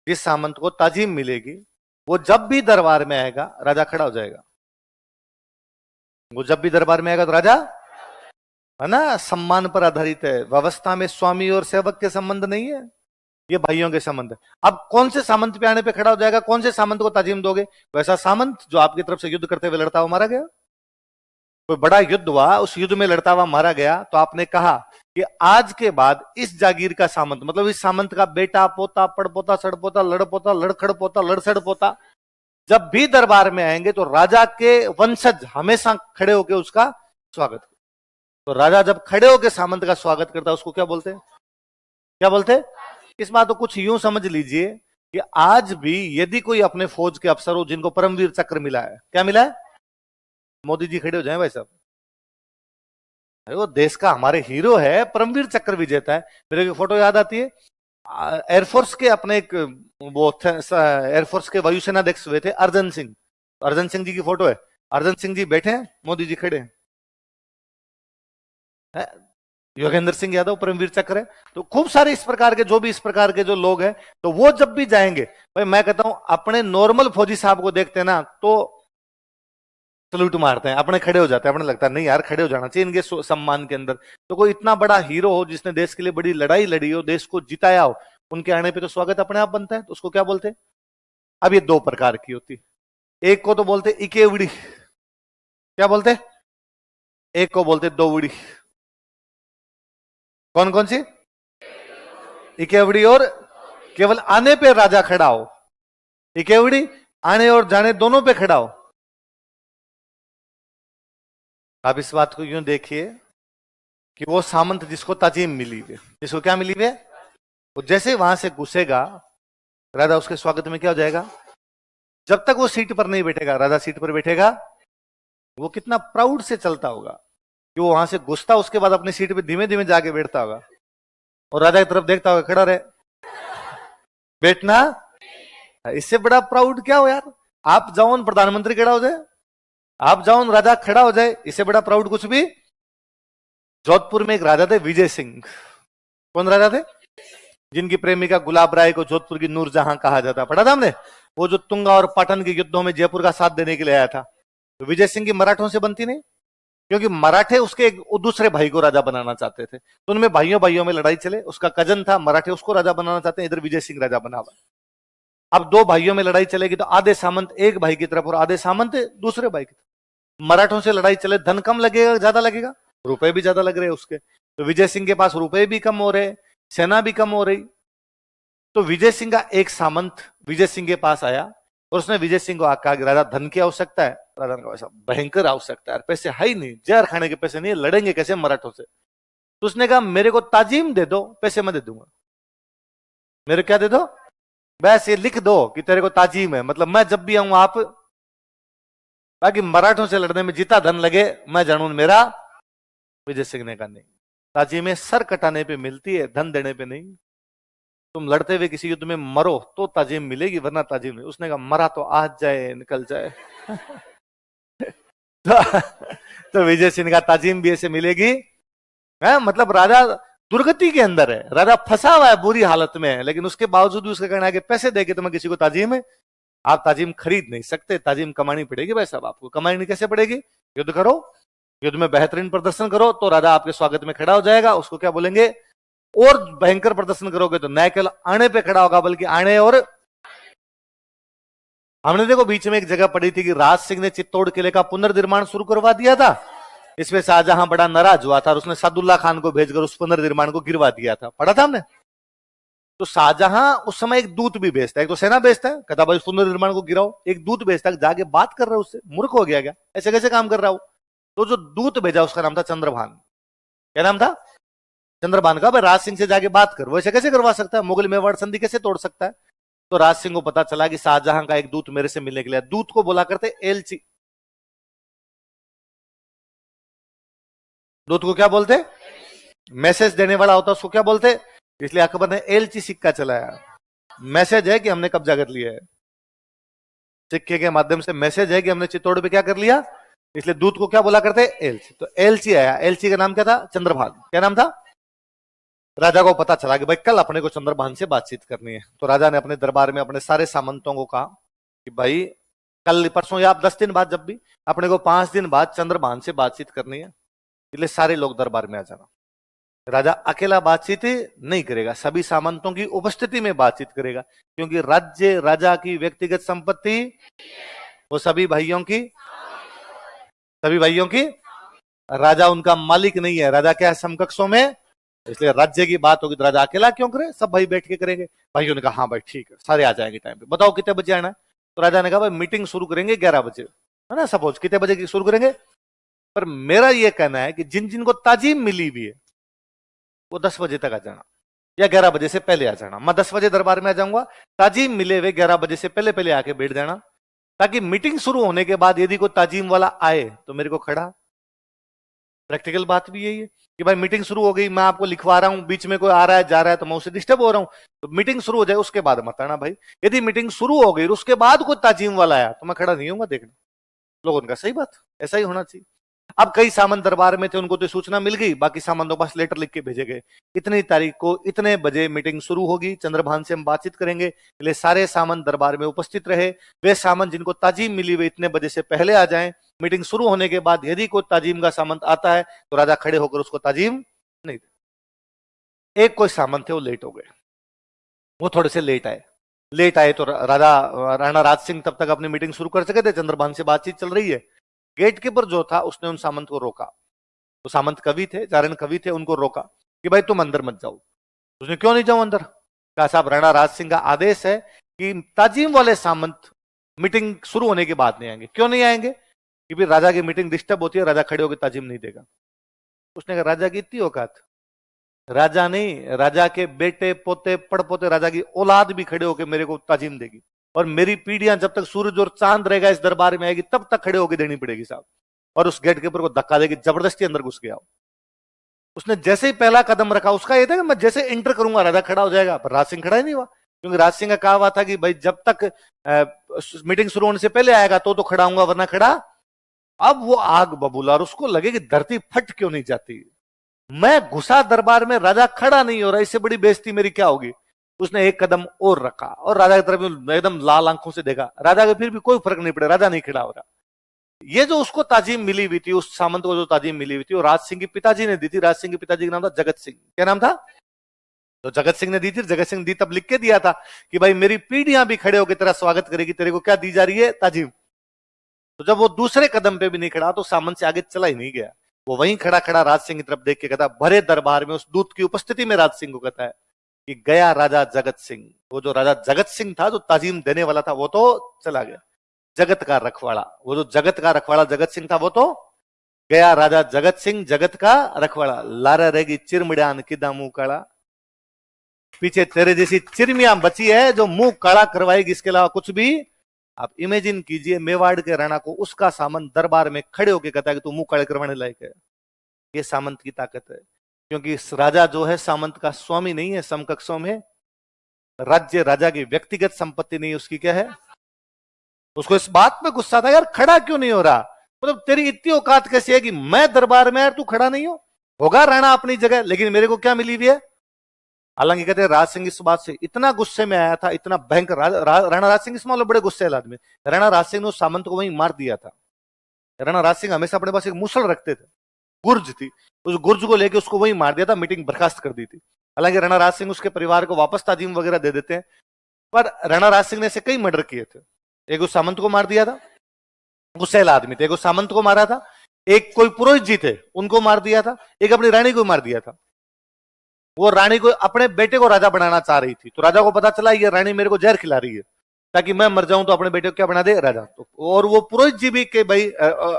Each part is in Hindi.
जिस सामंत को ताजीम मिलेगी वो जब भी दरबार में आएगा राजा खड़ा हो जाएगा। वो जब भी दरबार में आएगा तो राजा, है ना, सम्मान पर आधारित है। व्यवस्था में स्वामी और सेवक के संबंध नहीं है, ये भाइयों के संबंध है। अब कौन से सामंत पे आने पे खड़ा हो जाएगा, कौन से सामंत को ताजीम दोगे? वैसा सामंत जो आपकी तरफ से युद्ध करते हुए लड़ता हुआ मारा गया। कोई बड़ा युद्ध हुआ, उस युद्ध में लड़ता हुआ मारा गया, तो आपने कहा कि आज के बाद इस जागीर का सामंत, मतलब इस सामंत का बेटा, पोता, पड़पोता, सड़पोता, लड़पोता, लड़खड़पोता, लड़सड़पोता जब भी दरबार में आएंगे तो राजा के वंशज हमेशा खड़े होकर उसका स्वागत। तो राजा जब खड़े होकर सामंत का स्वागत करता है उसको क्या बोलते हैं? क्या बोलते हैं? इस बात को कुछ यूं समझ लीजिए कि आज भी यदि कोई अपने फौज के अफसर हो जिनको परमवीर चक्र मिला है, क्या मिला है? मोदी जी खड़े हो जाए भाई साहब, वो देश का हमारे हीरो है, परमवीर चक्र विजेता है। मेरे को फोटो याद आती है, एयरफोर्स के अपने एक वो एयरफोर्स के वायुसेना अध्यक्ष हुए थे अर्जन सिंह। अर्जन सिंह जी की फोटो है, अर्जन सिंह जी बैठे हैं, मोदी जी खड़े हैं। योगेंद्र सिंह यादव परमवीर चक्र है। तो खूब सारे इस प्रकार के जो भी इस प्रकार के जो लोग हैं, तो वो जब भी जाएंगे, भाई मैं कहता हूं अपने नॉर्मल फौजी साहब को देखते हैं ना तो सल्यूट मारते हैं, अपने खड़े हो जाते हैं, अपने लगता है नहीं यार खड़े हो जाना चाहिए इनके सम्मान के अंदर। तो कोई इतना बड़ा हीरो हो जिसने देश के लिए बड़ी लड़ाई लड़ी हो, देश को जिताया हो, उनके आने पे तो स्वागत अपने आप बनता है। तो उसको क्या बोलते हैं? अब ये दो प्रकार की होती, एक को तो बोलते इकेवड़ी, क्या बोलते? एक को बोलते दोवड़ी। कौन कौन सी? इकेवड़ी और केवल आने पे राजा खड़ा हो, इकेवड़ी आने और जाने दोनों पे खड़ा हो। आप इस बात को यूं देखिए कि वो सामंत जिसको ताजीम मिली है, जिसको क्या मिली है, वो जैसे वहां से घुसेगा राजा उसके स्वागत में क्या हो जाएगा? जब तक वो सीट पर नहीं बैठेगा, राजा सीट पर बैठेगा, वो कितना प्राउड से चलता होगा कि वो वहां से घुसता, उसके बाद अपनी सीट पे धीमे धीमे जाके बैठता होगा और राजा की तरफ देखता होगा, खड़ा रहे, बैठना। इससे बड़ा प्राउड क्या हो यार? आप जाओ प्रधानमंत्री खड़ा हो जाए, आप जाओ राजा खड़ा हो जाए, इससे बड़ा प्राउड कुछ भी। जोधपुर में एक राजा थे विजय सिंह। कौन राजा थे? जिनकी प्रेमिका गुलाब राय को जोधपुर की नूरजहां कहा जाता। पढ़ा था हमने, वो जो तुंगा और पाटन के युद्धों में जयपुर का साथ देने के लिए आया था। तो विजय सिंह की मराठों से बनती नहीं, क्योंकि मराठे उसके एक दूसरे भाई को राजा बनाना चाहते थे। तो उनमें भाइयों भाइयों में लड़ाई चले, उसका कजन था, मराठे उसको राजा बनाना चाहते हैं, इधर विजय सिंह राजा बना हुआ। अब दो भाइयों में लड़ाई चलेगी तो आधे सामंत एक भाई की तरफ और आधे सामंत दूसरे भाई की तरफ। मराठों से लड़ाई चले, धन कम लगेगा ज्यादा लगेगा? रुपए भी ज्यादा लग रहे उसके। तो विजय सिंह के पास रुपए भी कम हो रहे, सेना भी कम हो रही। तो विजय सिंह का एक सामंत विजय सिंह के पास आया और उसने विजय सिंह को कहा कि राजा धन की आवश्यकता है। राजा ने कहा ऐसा भयंकर आवश्यकता है, पैसे है ही नहीं, जहर खाने के पैसे नहीं, लड़ेंगे कैसे मराठों से? तो उसने कहा मेरे को ताजीम दे दो, पैसे मैं दे दूंगा। मेरे क्या दे दो? बस ये लिख दो कि तेरे को ताजीम है, मतलब मैं जब भी आऊं आप, बाकी मराठों से लड़ने में जितना धन लगे मैं जानू मेरा। विजय सिंह ने कहा नहीं, ताजीमें सर कटाने पे मिलती है, धन देने पे नहीं। तुम लड़ते हुए किसी युद्ध में मरो तो ताजीम मिलेगी, वरना ताजीम नहीं। उसने कहा मरा तो आज जाए निकल जाए। तो विजय सिंह का ताजीम भी ऐसे मिलेगी है, मतलब राजा दुर्गति के अंदर है, राजा फंसा हुआ है, बुरी हालत में है, लेकिन उसके बावजूद भी उसका कहना है कि पैसे देके तुम्हें किसी को ताजीम है। आप ताजीम खरीद नहीं सकते, ताजीम कमानी पड़ेगी भाई साहब। आपको कमानी कैसे पड़ेगी? युद्ध करो, युद्ध में बेहतरीन प्रदर्शन करो तो राजा आपके स्वागत में खड़ा हो जाएगा। उसको क्या बोलेंगे? और भयंकर प्रदर्शन करोगे तो न केवल आने पे खड़ा होगा बल्कि आने। और हमने देखो बीच में एक जगह पड़ी थी कि राज सिंह ने चित्तौड़ किले का पुनर्निर्माण शुरू करवा दिया था। इसमें शाहजहां बड़ा नाराज हुआ था और उसने सादुल्ला खान को भेजकर उस पुनर्निर्माण को गिरवा दिया था। पढ़ा था हमने। तो शाहजहां उस समय एक दूत भी भेजता है, एक तो सेना भेजता है, कहता भाई पुनर्निर्माण को गिराओ, एक दूत भेजता है, जाके बात कर रहा है उससे। मूर्ख हो गया क्या? ऐसे कैसे काम कर रहा हूं? तो जो दूत भेजा उसका नाम था चंद्रभान। क्या नाम था? चंद्रभान का। भाई राज सिंह से जाके बात कर, वो ऐसे कैसे करवा सकता है? मुगल मेवाड़ संधि कैसे तोड़ सकता है? तो राज सिंह को पता चला कि शाहजहां का एक दूत मेरे से मिलने के लिए। दूत को बोला करते एलची। दूत को क्या बोलते? मैसेज देने वाला होता उसको क्या बोलते? इसलिए अकबर ने एलची सिक्का चलाया। मैसेज है कि हमने कब्जा कर लिया है, सिक्के के माध्यम से मैसेज है कि हमने चित्तौड़ पे क्या कर लिया। इसलिए दूत को क्या बोला करते? एलची। तो एलची आया, एलची का नाम क्या था? चंद्रभान। क्या नाम था? राजा को पता चला कि भाई कल अपने को चंद्रभान से बातचीत करनी है। तो राजा ने अपने दरबार में अपने सारे सामंतों को कहा कि भाई कल परसों या आप 10 दिन बाद, जब भी अपने को 5 दिन बाद चंद्रभान से बातचीत करनी है, इसलिए सारे लोग दरबार में आ जाना। राजा अकेला बातचीत नहीं करेगा, सभी सामंतों की उपस्थिति में बातचीत करेगा, क्योंकि राज्य राजा की व्यक्तिगत संपत्ति वो सभी भाइयों की, राजा उनका मालिक नहीं है। राजा क्या है? समकक्षों में। इसलिए राज्य की बात होगी तो राजा अकेला क्यों करे, सब भाई बैठ के करेंगे। भाइयों ने कहा हाँ भाई ठीक है, सारे आ जाएंगे टाइम पे, बताओ कितने बजे आना है। तो राजा ने कहा भाई मीटिंग शुरू करेंगे 11 बजे, है ना, सपोज कितने बजे की शुरू करेंगे। पर मेरा यह कहना है कि जिन जिनको ताजीम मिली हुई है वो 10 बजे तक आ जाना या 11 बजे से पहले आ जाना। मैं 10 बजे दरबार में आ जाऊंगा, ताजीम मिले हुए 11 बजे से पहले पहले आके बैठ जाना, ताकि मीटिंग शुरू होने के बाद यदि कोई ताजीम वाला आए तो मेरे को खड़ा। प्रैक्टिकल बात भी यही है कि भाई मीटिंग शुरू हो गई, मैं आपको लिखवा रहा हूं, बीच में कोई आ रहा है जा रहा है तो मैं उससे डिस्टर्ब हो रहा हूं, तो मीटिंग शुरू हो जाए उसके बाद मत आना भाई। यदि मीटिंग शुरू हो गई उसके बाद कोई ताजीम वाला आया तो मैं खड़ा नहीं होऊंगा देखना। लोगों का सही बात, ऐसा ही होना चाहिए। अब कई सामंत दरबार में थे, उनको तो सूचना मिल गई, बाकी सामंतों के पास लेटर लिख के भेजे गए, इतनी तारीख को इतने बजे मीटिंग शुरू होगी, चंद्रभान से हम बातचीत करेंगे। इसलिए सारे सामंत दरबार में उपस्थित रहे। वे सामंत जिनको ताजीम मिली हुई इतने बजे से पहले आ जाएं। मीटिंग शुरू होने के बाद यदि कोई ताजीम का सामंत आता है तो राजा खड़े होकर उसको ताजीम नहीं दे। एक कोई सामंत थे वो लेट हो गए, वो थोड़े से लेट आए तो राणा राज सिंह तब तक अपनी मीटिंग शुरू कर सके थे, चंद्रभान से बातचीत चल रही है। गेट कीपर जो था उसने उन सामंत को रोका, तो सामंत कवि थे, चारण कवि थे, उनको रोका कि भाई तुम अंदर मत जाओ। उसने क्यों नहीं जाओ अंदर? कहा साहब राणा राज सिंह का आदेश है कि ताजीम वाले सामंत मीटिंग शुरू होने के बाद नहीं आएंगे। क्यों नहीं आएंगे? कि राजा की मीटिंग डिस्टर्ब होती है, राजा खड़े होकर ताजीम नहीं देगा। उसने कहा राजा की इतनी औकात? राजा नहीं, राजा के बेटे पोते पड़पोते, राजा की औलाद भी खड़े होकर मेरे को ताजीम देगी, और मेरी पीढ़ियां जब तक सूरज और चांद रहेगा इस दरबार में आएगी तब तक खड़े होकर देनी पड़ेगी साहब। और उस गेट कीपर को धक्का देगी, जबरदस्ती अंदर घुस गया। उसने जैसे ही पहला कदम रखा, उसका यह था कि मैं जैसे एंटर करूंगा राजा खड़ा हो जाएगा, पर राज सिंह खड़ा ही नहीं हुआ, क्योंकि राज सिंह का कहा हुआ था कि भाई जब तक मीटिंग शुरू होने से पहले आएगा तो खड़ा हूंगा, वरना खड़ा। अब वो आग बबूला और उसको लगे कि धरती फट क्यों नहीं जाती, मैं घुसा दरबार में, राजा खड़ा नहीं हो रहा, इससे बड़ी बेइज्जती मेरी क्या होगी। उसने एक कदम और रखा और राजा की तरफ एकदम लाल आंखों से देखा। राजा को फिर भी कोई फर्क नहीं पड़ा, राजा नहीं खड़ा हो रहा। ये जो उसको ताजीम मिली हुई थी, उस सामंत को जो ताजीम मिली हुई थी, वो राज सिंह के पिताजी ने दी थी। राज सिंह के पिताजी का नाम था जगत सिंह। क्या नाम था? तो जगत सिंह ने दी थी। जगत सिंह दी तब लिख के दिया था कि भाई मेरी पीढ़ियां भी खड़े होकर तेरा स्वागत करेगी, तेरे को क्या दी जा रही है? ताजीम। तो जब वो दूसरे कदम पे भी नहीं खड़ा तो सामंत से आगे चला ही नहीं गया। वो वहीं खड़ा खड़ा राज सिंह की तरफ देख के कहता, भरे दरबार में उस दूत की उपस्थिति में राज सिंह को कहता है कि गया राजा जगत सिंह। वो जो राजा जगत सिंह था, जो ताजीम देने वाला था, वो तो चला गया। जगत का रखवाड़ा, वो जो जगत का रखवाड़ा जगत सिंह था, वो तो गया। राजा जगत सिंह जगत का रखवाड़ा, लारा रहेगी चिरमिड़ान किदा मुंह काला, पीछे तेरे जैसी चिरमियां बची है जो मुंह काला करवाएगी, इसके अलावा कुछ भी। आप इमेजिन कीजिए मेवाड़ के राणा को उसका सामंत दरबार में खड़े होकर कहता है कि तू मुंह काले करवाने लायक है। ये सामंत की ताकत है, क्योंकि इस राजा जो है सामंत का स्वामी नहीं है। समकक्षों में राज्य राजा की व्यक्तिगत संपत्ति नहीं, उसकी क्या है? उसको इस बात पे गुस्सा था, यार खड़ा क्यों नहीं हो रहा, मतलब तेरी इतनी औकात कैसी है कि मैं दरबार में यार तू खड़ा नहीं हो। होगा राणा अपनी जगह, लेकिन मेरे को क्या मिली हुई है? हालांकि कहते हैं राज सिंह इस बात से इतना गुस्से में आया था, इतना भयंकर। राणा राज सिंह इस मामले बड़े गुस्से आदमी। राणा राज सिंह ने उस सामंत को वहीं मार दिया था। राणा राज सिंह हमेशा अपने पास एक मुसल रखते थे, गुर्ज थी, उस गुर्ज को लेकर उसको वहीं मार दिया था, मीटिंग बर्खास्त कर दी थी। हालांकि राणा राज सिंह उसके परिवार को वापस ताजीम वगैरह दे देते हैं, पर राणा राज सिंह ने ऐसे कई मर्डर किए थे। एक उस सामंत को मार दिया था, गुस्सेला आदमी थे, एक उस सामंत को मारा था, एक कोई पुरोहित जी थे उनको मार दिया था, एक अपनी रानी को मार दिया था। वो रानी को अपने बेटे को राजा बनाना चाह रही थी, तो राजा को पता चला ये रानी मेरे को जहर खिला रही है ताकि मैं मर जाऊं, तो अपने बेटे को क्या बना दे? राजा। तो और वो पुरोहित जी भी कि भाई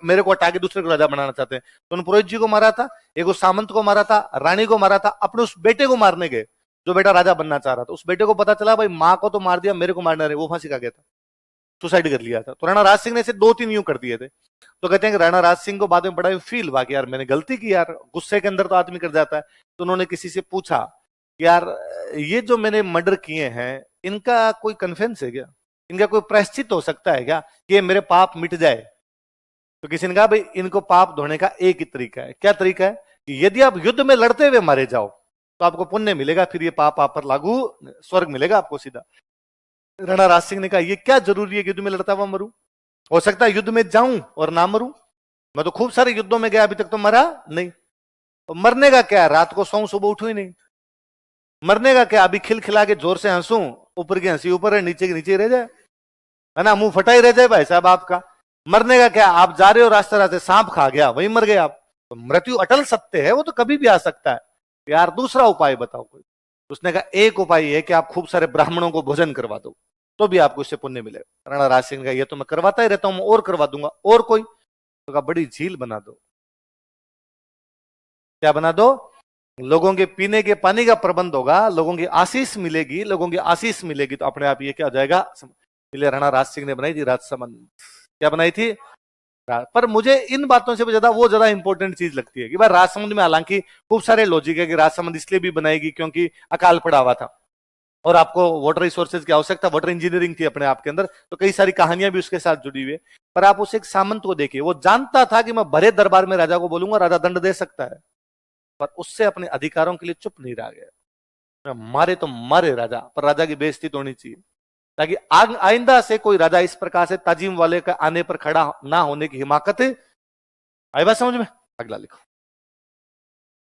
मेरे को हटा के दूसरे को राजा बनाना चाहते हैं, तो उन पुरोहित जी को मारा था, एक उस सामंत को मारा था, रानी को मारा था, अपने उस बेटे को मारने गए जो बेटा राजा बनना चाह रहा था। उस बेटे को पता चला भाई माँ को तो मार दिया, मेरे को मारना रहे, वो फांसी खा गया था, सुसाइड कर लिया था। तो राणा राज सिंह ने इसे 2-3 यूं कर दिए थे। तो कहते हैं कि राणा राज सिंह को बाद में बड़ा फील हुआ कि यार मैंने गलती की, यार गुस्से के अंदर तो आदमी कर जाता है। तो उन्होंने किसी से पूछा कि यार ये जो मैंने मर्डर किए हैं इनका कोई कन्फेंस है क्या, इनका कोई प्रायश्चित हो सकता है क्या कि ये मेरे पाप मिट जाए? तो किसी ने कहा भाई इनको पाप धोने का एक ही तरीका है। क्या तरीका है? कि यदि आप युद्ध में लड़ते हुए मारे जाओ तो आपको पुण्य मिलेगा, फिर ये पाप आप पर लागू, स्वर्ग मिलेगा आपको सीधा। राणा राज सिंह ने कहा ये क्या जरूरी है कि युद्ध में लड़ता हुआ मरूं, हो सकता है युद्ध में जाऊं और ना मरूं, मैं तो खूब सारे युद्धों में गया, अभी तक तो मरा नहीं। तो मरने का क्या, रात को सोऊं सुबह उठूं ही नहीं, मरने का क्या, अभी खिलखिला के जोर से हंसूं, ऊपर की हंसी ऊपर है, नीचे की नीचे रह जाए, है ना, मुंह फटा ही रह जाए भाई साहब आपका। मरने का क्या, आप जा रहे हो रास्ते रास्ते सांप खा गया, वहीं मर गए आप, तो मृत्यु अटल सत्य है, वो तो कभी भी आ सकता है यार, दूसरा उपाय बताओ कोई। उसने कहा एक उपाय है कि आप खूब सारे ब्राह्मणों को भोजन करवा दो, तो भी आपको इससे पुण्य मिलेगा। राणा राज सिंह ने कहा ये तो मैं करवाता ही रहता हूं, और करवा दूंगा, और कोई? तो कहा बड़ी झील बना दो। क्या बना दो? लोगों के पीने के पानी का प्रबंध होगा, लोगों की आशीष मिलेगी, लोगों की आशीष मिलेगी तो अपने आप ये क्या हो जाएगा। इसलिए राणा राज सिंह ने बनाई थी राजसमंद। क्या बनाई थी? पर मुझे इन बातों से ज्यादा वो ज्यादा इंपॉर्टेंट चीज लगती है कि भाई राजसमंद में हालांकि खूब सारे लॉजिक है कि राजसमंद इसलिए भी बनाएगी क्योंकि अकाल पड़ा हुआ था और आपको वाटर रिसोर्सेज की आवश्यकता, वाटर इंजीनियरिंग थी अपने आप के अंदर, तो कई सारी कहानियां भी उसके साथ जुड़ी हुई है। पर आप उस एक सामंत को देखिए, वो जानता था कि मैं भरे दरबार में राजा को बोलूंगा, राजा दंड दे सकता है, पर उससे अपने अधिकारों के लिए चुप नहीं रह गया। मारे तो मारे राजा, पर राजा की बेइज्जती तो होनी चाहिए, ताकि आइंदा से कोई राजा इस प्रकार से ताजिम वाले का आने पर खड़ा ना होने की हिमाकत। आई बात समझ में? अगला लिखो।